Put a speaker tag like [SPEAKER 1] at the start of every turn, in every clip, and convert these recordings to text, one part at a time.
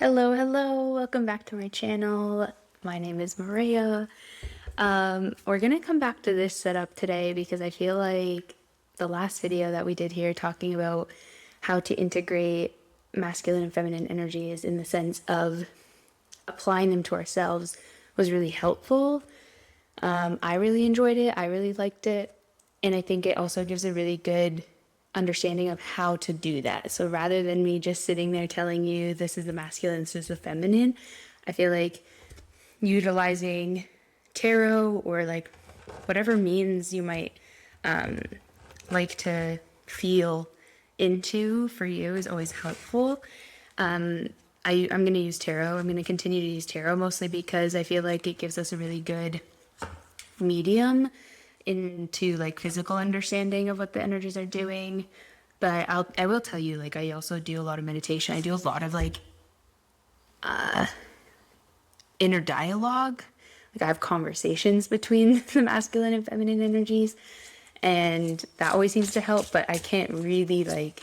[SPEAKER 1] Hello, welcome back to my channel. My name is Maria. We're gonna come back to this setup today because I feel like the last video that we did here talking about how to integrate masculine and feminine energies in the sense of applying them to ourselves was really helpful. I really enjoyed it, I really liked it, and I think it also gives a really good understanding of how to do that. So rather than me just sitting there telling you this is the masculine, this is the feminine, I feel like utilizing tarot or like whatever means you might like to feel into for you is always helpful. I'm going to use tarot. I'm going to continue to use tarot mostly because I feel like it gives us a really good medium into like physical understanding of what the energies are doing. But I will tell you, like, I also do a lot of meditation. I do a lot of like inner dialogue. Like I have conversations between the masculine and feminine energies, and that always seems to help. But I can't really like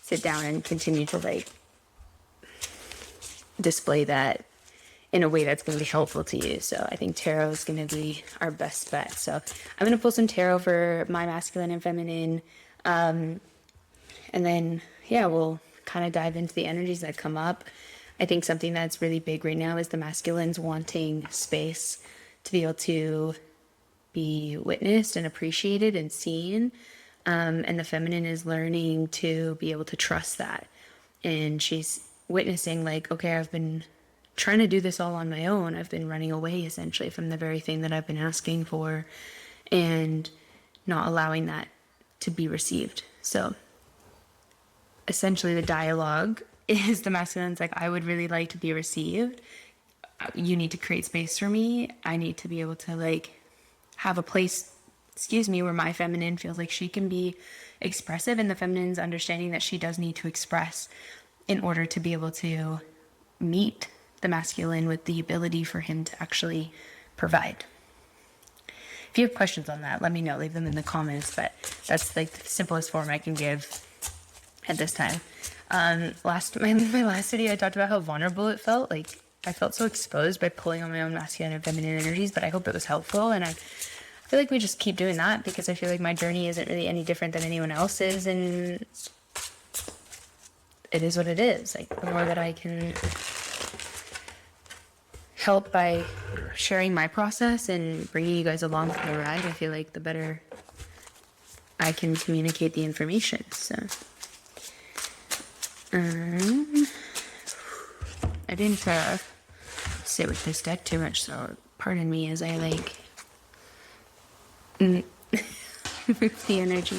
[SPEAKER 1] sit down and continue to like display that in a way that's going to be helpful to you. So I think tarot is going to be our best bet. So I'm going to pull some tarot for my masculine and feminine. And then, yeah, we'll kind of dive into the energies that come up. I think something that's really big right now is the masculines wanting space to be able to be witnessed and appreciated and seen. And the feminine is learning to be able to trust that. And she's witnessing like, okay, I've been trying to do this all on my own. I've been running away essentially from the very thing that I've been asking for and not allowing that to be received. So essentially the dialogue is the masculine's like, I would really like to be received. You need to create space for me. I need to be able to like have a place, where my feminine feels like she can be expressive, and the feminine's understanding that she does need to express in order to be able to meet the masculine with the ability for him to actually provide. If you have questions on that, let me know. Leave them in the comments, but that's like the simplest form I can give at this time. My last video, I talked about how vulnerable it felt. Like I felt so exposed by pulling on my own masculine and feminine energies, but I hope it was helpful. And I feel like we just keep doing that because I feel like my journey isn't really any different than anyone else's, and it is what it is. Like the more that I can help by sharing my process and bringing you guys along for the ride, I feel like the better I can communicate the information. So I didn't sit with this deck too much, so pardon me as I like move the energy.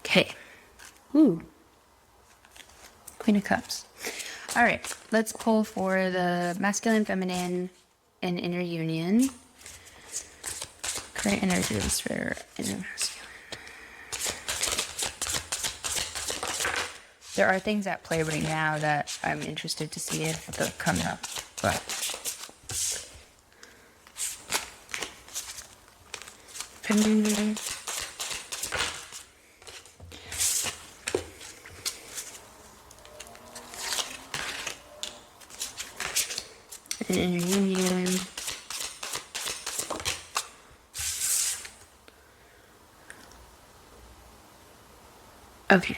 [SPEAKER 1] Okay. Ooh. Queen of Cups. All right, let's pull for the masculine, feminine, and inner union. Current energies for inner masculine. There are things at play right now that I'm interested to see if they'll come up, but feminine. Inner union. Okay.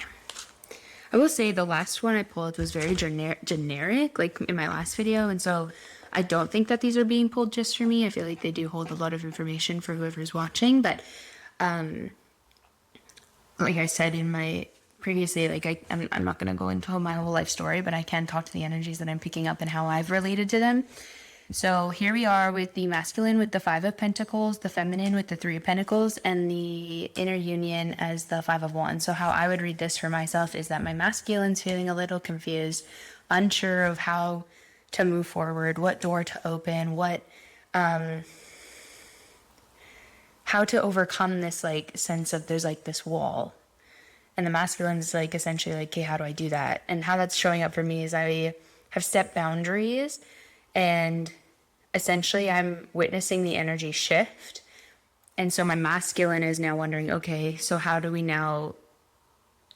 [SPEAKER 1] I will say the last one I pulled was very generic, like in my last video, and so I don't think that these are being pulled just for me. I feel like they do hold a lot of information for whoever's watching, but like I said in my previously, like I'm not going to go into my whole life story, but I can talk to the energies that I'm picking up and how I've related to them. So here we are with the masculine with the Five of Pentacles, the feminine with the Three of Pentacles, and the inner union as the Five of Wands. So how I would read this for myself is that my masculine's feeling a little confused, unsure of how to move forward, what door to open, how to overcome this like sense of there's like this wall. And the masculine is like essentially like, okay, how do I do that? And how that's showing up for me is I have set boundaries, and essentially I'm witnessing the energy shift And so my masculine is now wondering, okay, so how do we now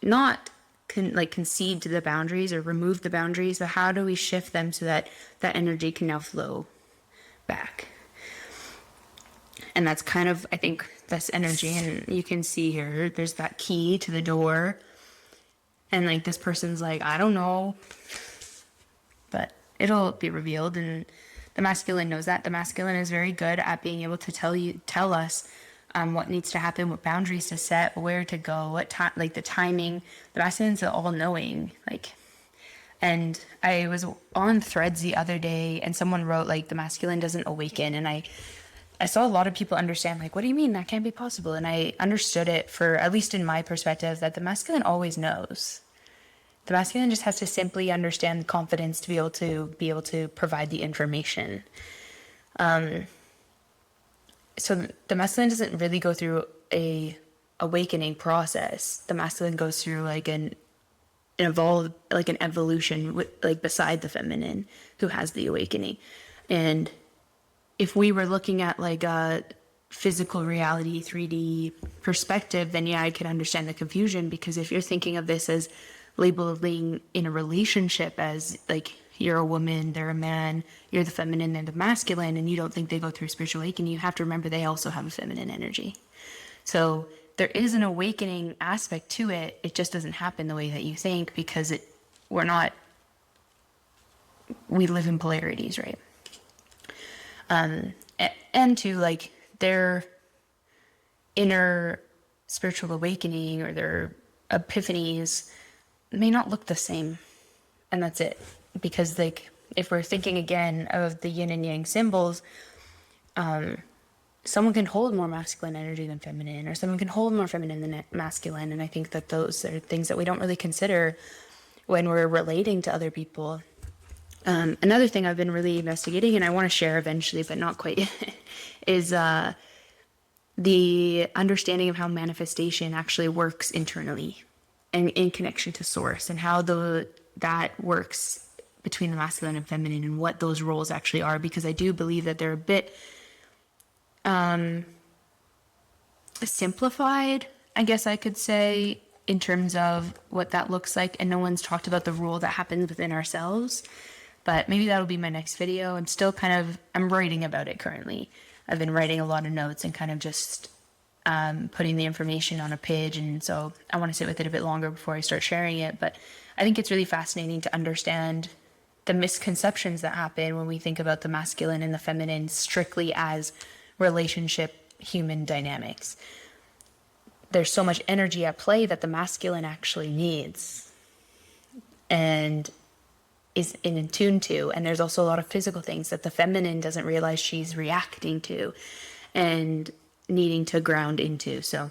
[SPEAKER 1] not concede to the boundaries or remove the boundaries, but how do we shift them so that that energy can now flow back? And that's kind of, I think, this energy. And you can see here, there's that key to the door. And like this person's like, I don't know, but it'll be revealed. And the masculine knows that. The masculine is very good at being able to tell us what needs to happen, what boundaries to set, where to go, what time, like the timing. The masculine's all knowing, like. And I was on Threads the other day, and someone wrote like the masculine doesn't awaken, and I saw a lot of people understand, like, what do you mean that can't be possible? And I understood it, for at least in my perspective, that the masculine always knows. The masculine just has to simply understand the confidence to be able to provide the information. So the masculine doesn't really go through a awakening process. The masculine goes through like an evolution with, like, beside the feminine, who has the awakening. And if we were looking at like a physical reality 3D perspective, then yeah, I could understand the confusion, because if you're thinking of this as labeling in a relationship as like you're a woman, they're a man, you're the feminine and the masculine, and you don't think they go through spiritual awakening, you have to remember they also have a feminine energy. So there is an awakening aspect to it. It just doesn't happen the way that you think, because we live in polarities, right? And to like their inner spiritual awakening or their epiphanies may not look the same. And that's it. Because like, if we're thinking again of the yin and yang symbols, someone can hold more masculine energy than feminine, or someone can hold more feminine than masculine. And I think that those are things that we don't really consider when we're relating to other people. Another thing I've been really investigating, and I want to share eventually, but not quite yet, is the understanding of how manifestation actually works internally and in connection to source, and how that works between the masculine and feminine, and what those roles actually are. Because I do believe that they're a bit simplified, I guess I could say, in terms of what that looks like, and no one's talked about the role that happens within ourselves. But maybe that'll be my next video. I'm writing about it currently. I've been writing a lot of notes and kind of just putting the information on a page. And so I want to sit with it a bit longer before I start sharing it. But I think it's really fascinating to understand the misconceptions that happen when we think about the masculine and the feminine strictly as relationship human dynamics. There's so much energy at play that the masculine actually needs and is in tune to. And there's also a lot of physical things that the feminine doesn't realize she's reacting to and needing to ground into. So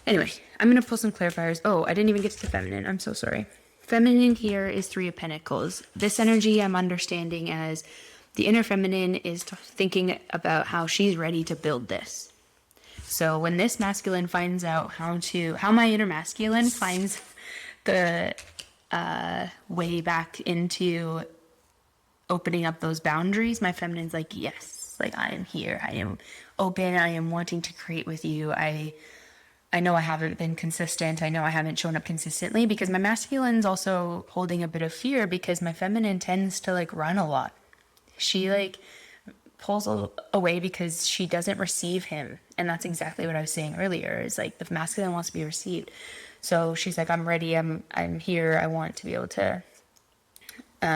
[SPEAKER 1] anyway, I'm going to pull some clarifiers. Oh, I didn't even get to the feminine. I'm so sorry. Feminine here is Three of Pentacles. This energy I'm understanding as the inner feminine is thinking about how she's ready to build this. So when this masculine finds out how my inner masculine finds the way back into opening up those boundaries, my feminine's like, yes, like I am here, I am open, I am wanting to create with you. I know I haven't been consistent, I know I haven't shown up consistently, because my masculine's also holding a bit of fear, because my feminine tends to like run a lot. She like pulls away because she doesn't receive him. And that's exactly what I was saying earlier, is like the masculine wants to be received. So she's like, I'm ready, I'm here, I want to be able to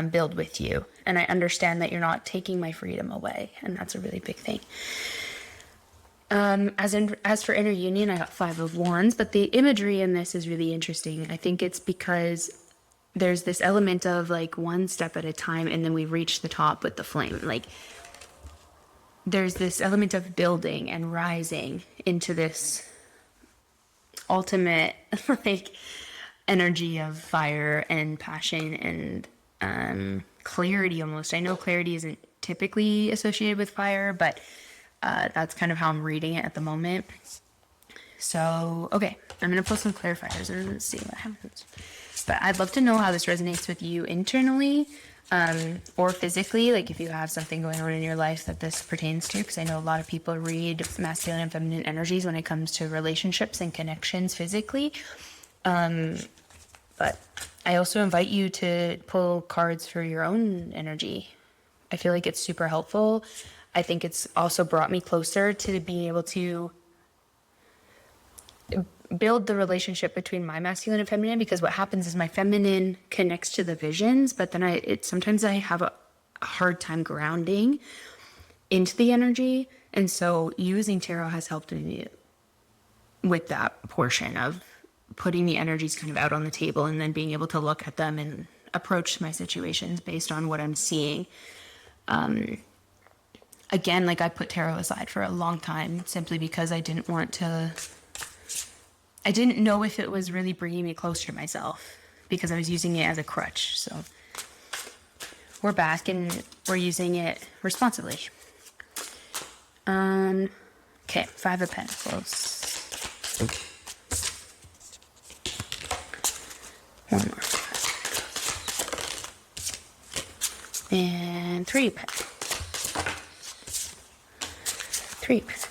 [SPEAKER 1] build with you. And I understand that you're not taking my freedom away. And that's a really big thing. As for inner union, I got Five of Wands, but the imagery in this is really interesting. I think it's because there's this element of like one step at a time, and then we reach the top with the flame. Like there's this element of building and rising into this ultimate like energy of fire and passion and clarity almost. I know clarity isn't typically associated with fire, but that's kind of how I'm reading it at the moment. So, okay, I'm going to pull some clarifiers and see what happens. But I'd love to know how this resonates with you internally, or physically, like if you have something going on in your life that this pertains to, because I know a lot of people read masculine and feminine energies when it comes to relationships and connections physically. But I also invite you to pull cards for your own energy. I feel like it's super helpful. I think it's also brought me closer to being able to build the relationship between my masculine and feminine, because what happens is my feminine connects to the visions, but then sometimes I have a hard time grounding into the energy. And so using tarot has helped me with that portion of putting the energies kind of out on the table and then being able to look at them and approach my situations based on what I'm seeing. Again, like I put tarot aside for a long time simply because I didn't know if it was really bringing me closer to myself, because I was using it as a crutch. So we're back and we're using it responsibly. Okay, 5 of Pentacles. One more. And 3 of Pentacles. 3 of Pentacles.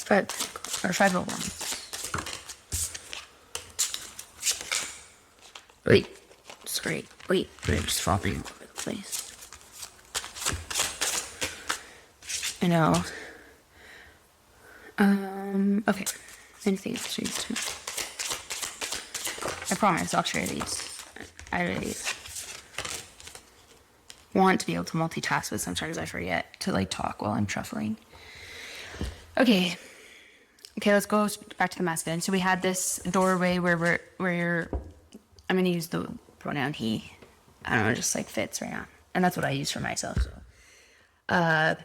[SPEAKER 1] 5 or 5 of Wands. Wait, sorry. Wait, they're just falling all over the place. I know. Okay. Anything else you need to know? I promise I'll share these. I really want to be able to multitask, but sometimes I forget to like talk while I'm shuffling. Okay, let's go back to the masculine. So we had this doorway where I'm going to use the pronoun he. I don't know, it just like fits right now. And that's what I use for myself. So.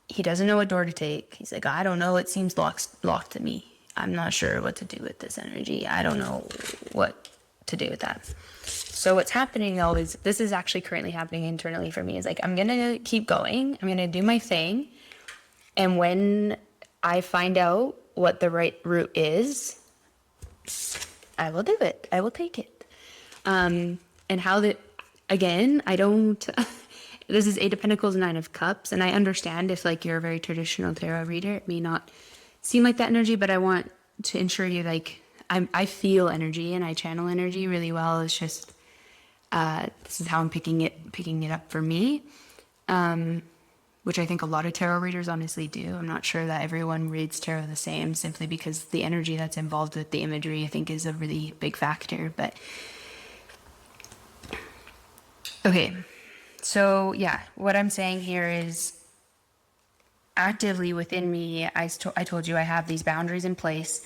[SPEAKER 1] He doesn't know what door to take. He's like, I don't know. It seems locked to me. I'm not sure what to do with this energy. I don't know what to do with that. So what's happening though is, this is actually currently happening internally for me, is like, I'm going to keep going. I'm going to do my thing. And when I find out what the right route is, I will do it. I will take it. And again, I don't, this is 8 of Pentacles, 9 of Cups. And I understand if like you're a very traditional tarot reader, it may not seem like that energy, but I want to ensure you like, I feel energy and I channel energy really well. It's just, this is how I'm picking it up for me. Which I think a lot of tarot readers honestly do. I'm not sure that everyone reads tarot the same, simply because the energy that's involved with the imagery, I think, is a really big factor. But okay, so yeah, what I'm saying here is, actively within me, I told you I have these boundaries in place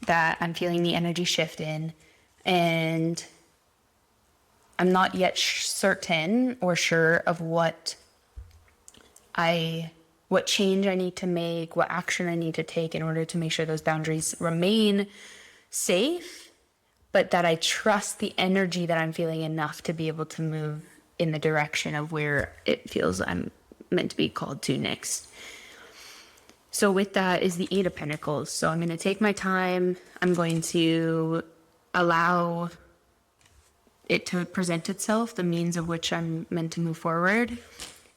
[SPEAKER 1] that I'm feeling the energy shift in, and I'm not yet certain or sure of what change I need to make, what action I need to take in order to make sure those boundaries remain safe, but that I trust the energy that I'm feeling enough to be able to move in the direction of where it feels I'm meant to be called to next. So with that is the 8 of Pentacles. So I'm going to take my time. I'm going to allow it to present itself, the means of which I'm meant to move forward.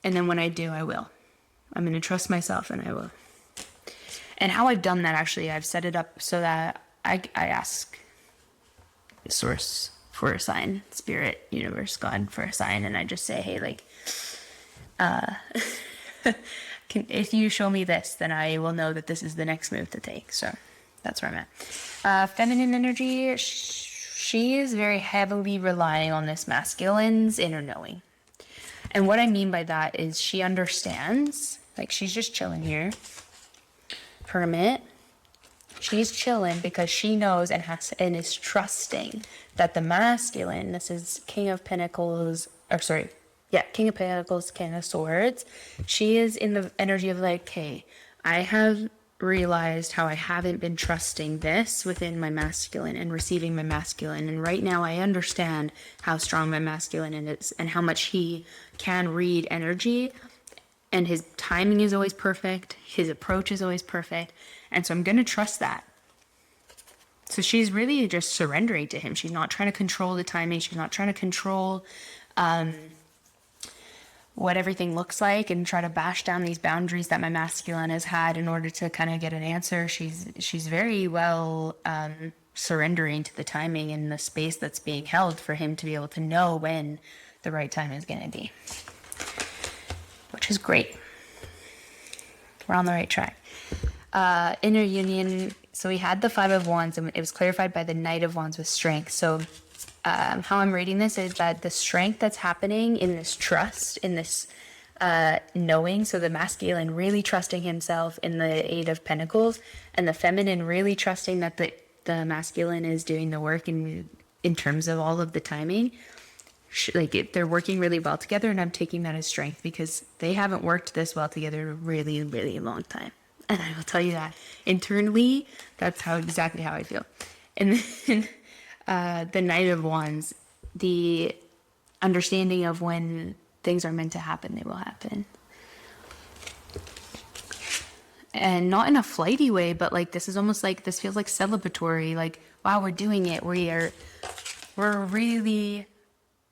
[SPEAKER 1] And then when I do, I will. I'm going to trust myself and I will. And how I've done that, actually, I've set it up so that I ask the source for a sign, spirit, universe, God for a sign. And I just say, hey, like, if you show me this, then I will know that this is the next move to take. So that's where I'm at. Feminine energy, she is very heavily relying on this masculine's inner knowing. And what I mean by that is she understands, like she's just chilling here for a minute. She's chilling because she knows and is trusting that the masculine, this is King of Pentacles, King of Pentacles, King of Swords. She is in the energy of like, hey, I have realized how I haven't been trusting this within my masculine and receiving my masculine. And right now I understand how strong my masculine is and how much he can read energy, and his timing is always perfect. His approach is always perfect. And so I'm going to trust that. So she's really just surrendering to him. She's not trying to control the timing. She's not trying to control what everything looks like and try to bash down these boundaries that my masculine has had in order to kind of get an answer. She's very well surrendering to the timing and the space that's being held for him to be able to know when the right time is going to be, which is great. We're on the right track. Inner union. So we had the Five of Wands, and it was clarified by the Knight of Wands with strength. So how I'm reading this is that the strength that's happening in this trust, in this knowing, so the masculine really trusting himself in the Eight of Pentacles, and the feminine really trusting that the masculine is doing the work in terms of all of the timing. They're working really well together, and I'm taking that as strength because they haven't worked this well together in a really, really long time. And I will tell you that internally, that's exactly how I feel. And then the Knight of Wands, the understanding of when things are meant to happen, they will happen. And not in a flighty way, but like this is almost like, this feels like celebratory. Like, wow, we're doing it. We're really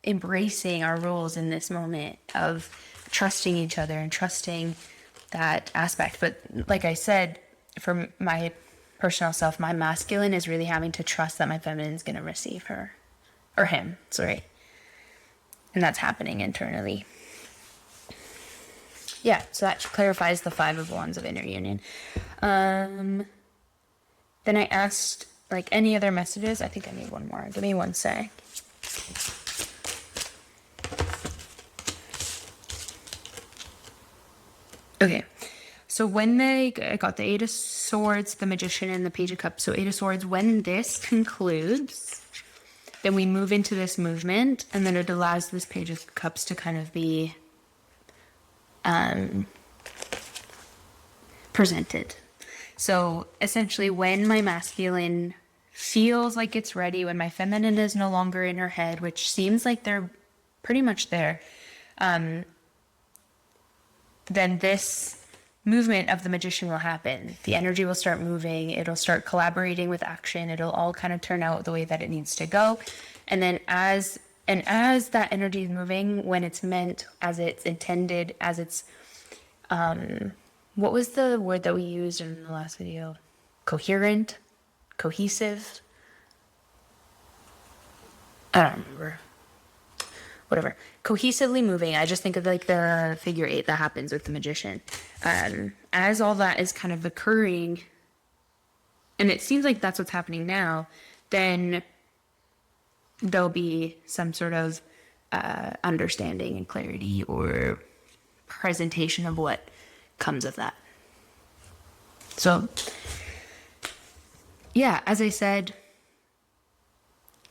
[SPEAKER 1] embracing our roles in this moment of trusting each other and trusting that aspect. But like I said, for my personal self, my masculine is really having to trust that my feminine is going to receive her or him, sorry. And that's happening internally. Yeah, so that clarifies the Five of Wands of inner union. Then I asked, like, any other messages? I think I need one more. Give me one sec. Okay, so when I got the Eight of Swords, the Magician, and the Page of Cups. So Eight of Swords, when this concludes, then we move into this movement, and then it allows this Page of Cups to kind of be presented. So essentially, when my masculine feels like it's ready, when my feminine is no longer in her head, which seems like they're pretty much there, then this movement of the Magician will happen. The energy will start moving. It'll start collaborating with action. It'll all kind of turn out the way that it needs to go. And then as that energy is moving, when it's meant, as it's intended, as it's, what was the word that we used in the last video? Coherent? Cohesive? I don't remember. Whatever. Cohesively moving. I just think of like the figure eight that happens with the Magician. As all that is kind of occurring, and it seems like that's what's happening now, then there'll be some sort of understanding and clarity or presentation of what comes of that. So, yeah, as I said,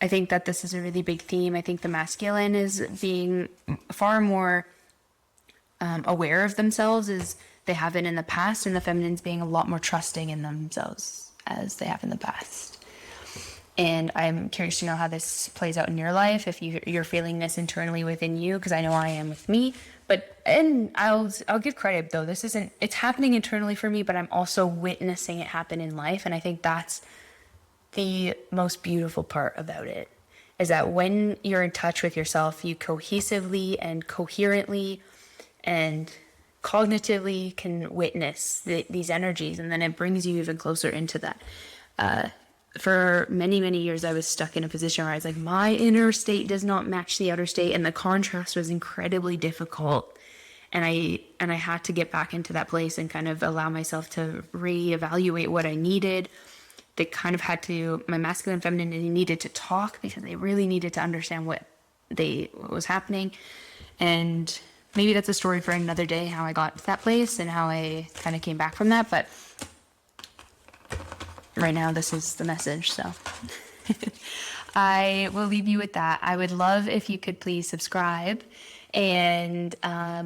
[SPEAKER 1] I think that this is a really big theme. I think the masculine is being far more aware of themselves as they have been in the past, and the feminine's being a lot more trusting in themselves as they have in the past. And I'm curious to know how this plays out in your life, if you're feeling this internally within you, because I know I am with me. And I'll give credit though. It's happening internally for me, but I'm also witnessing it happen in life, and I think that's the most beautiful part about it, is that when you're in touch with yourself, you cohesively and coherently and cognitively can witness these energies, and then it brings you even closer into that. For many, many years, I was stuck in a position where I was like, my inner state does not match the outer state, and the contrast was incredibly difficult. And I had to get back into that place and kind of allow myself to reevaluate what I needed. They kind of my masculine and feminine needed to talk because they really needed to understand what was happening. And maybe that's a story for another day, how I got to that place and how I kind of came back from that. But right now, this is the message. So I will leave you with that. I would love if you could please subscribe and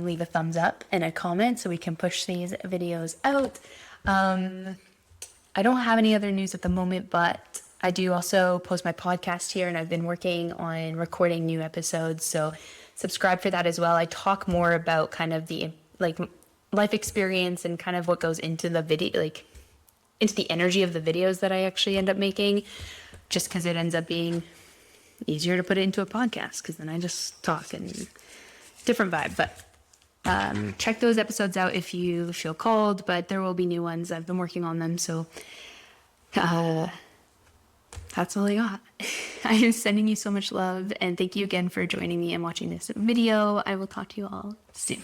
[SPEAKER 1] leave a thumbs up and a comment so we can push these videos out. I don't have any other news at the moment, but I do also post my podcast here, and I've been working on recording new episodes. So subscribe for that as well. I talk more about kind of the like life experience and kind of what goes into the video, like into the energy of the videos that I actually end up making, just because it ends up being easier to put it into a podcast because then I just talk and different vibe. But check those episodes out if you feel called, but there will be new ones. I've been working on them, so that's all I got. I am sending you so much love, and thank you again for joining me and watching this video. I will talk to you all soon.